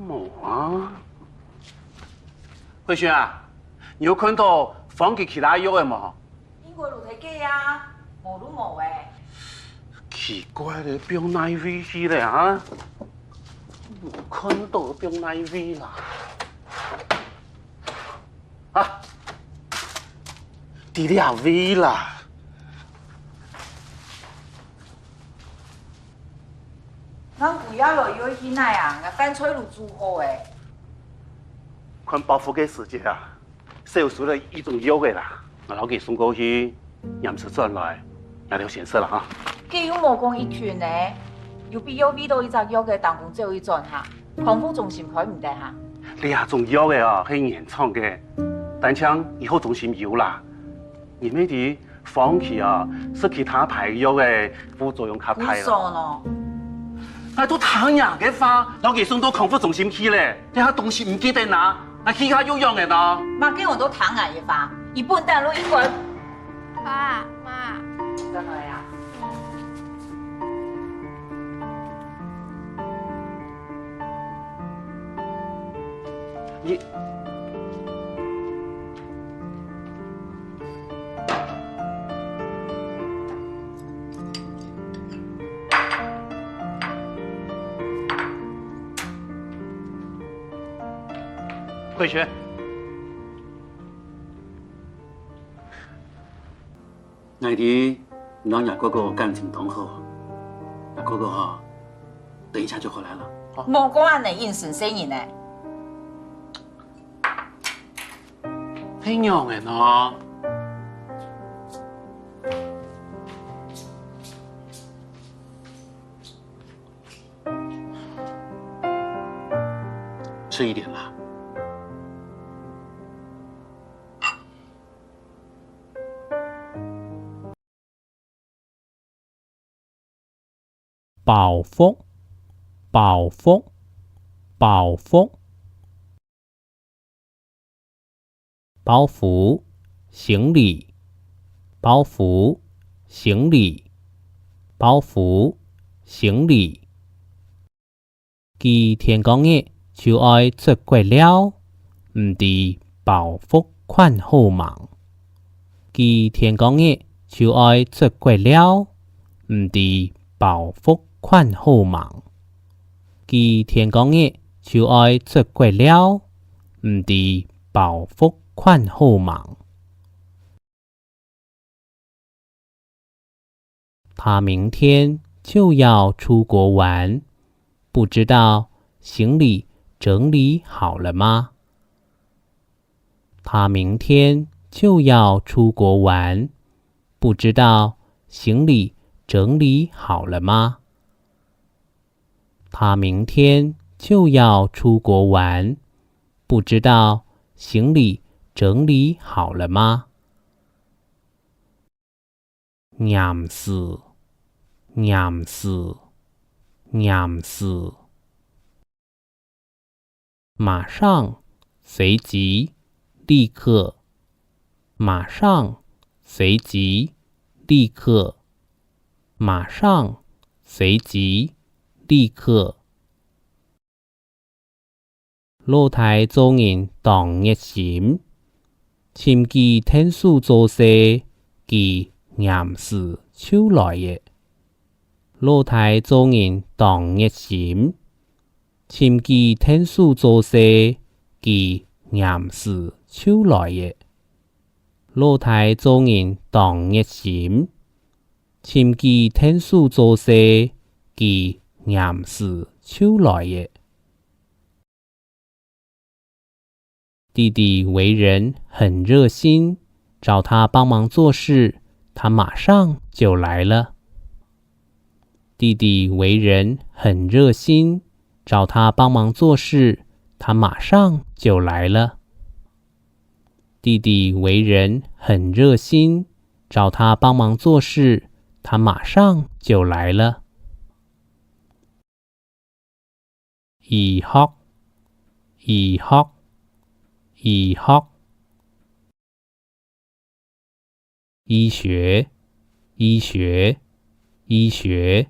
冇啊。慧萱啊，你有看到放给其他药的冇？英国露台鸡啊，冇都冇诶。奇怪了，变哪味去了啊？冇看到变哪味啦？啊，第二味啦。咱不要落药去那样，我干脆露煮好诶。看保护的时间啊，手术了一种药的啦，我老给送过去，验尸转来，那就显示了啊。既有毛讲一群呢，有必要味道一只药嘅当工做一转下，康复中心开唔得哈。两种药的啊，是原创的，但像以后中心有啦，你们的放弃啊，是其他牌药的副作用较大不爽咯。那都唐人嘅话，老给送到康复中心去咧，你下东西唔记得拿，那其他有用嘅咯。妈给我都糖眼一发，一半蛋落一滚。爸妈，真的呀？你慧萱，我哋两日哥哥感情当好，那哥哥哈，等一下就回来了。毛讲安尼应承生人呢？嘿娘嘅呢？吃一点啦。报复，报复，报复。包袱，行李，包袱，行李，包袱，行李。佢天公嘅就愛出國了，唔知報復款好忙。佢天公嘅就愛出國了，唔知報復款好忙。佢天公嘅就愛出國了，唔知報復款好忙。他明天就要出國玩，不知道行李整理好了嗎？他明天就要出國玩，不知道行李整理好了嗎？他明天就要出國玩，不知道行李整理好了嗎？驗視，驗視，驗視。馬上，隨即，立刻。馬上，隨即，立刻。馬上，隨即，立刻。露台做人當熱心，深記天數做事，其驗視手來嘅。露台做人當熱心，深記天數做事，其驗視手來嘅。露台做人當熱心，深記天數做事，其驗視手來嘅。弟弟為人很熱心，找他幫忙做事，他馬上就來了。弟弟為人很熱心，找他幫忙做事，他馬上就來了。弟弟為人很熱心，找他幫忙做事，他馬上就來了。醫學，醫學，醫學。醫學，醫學，醫學。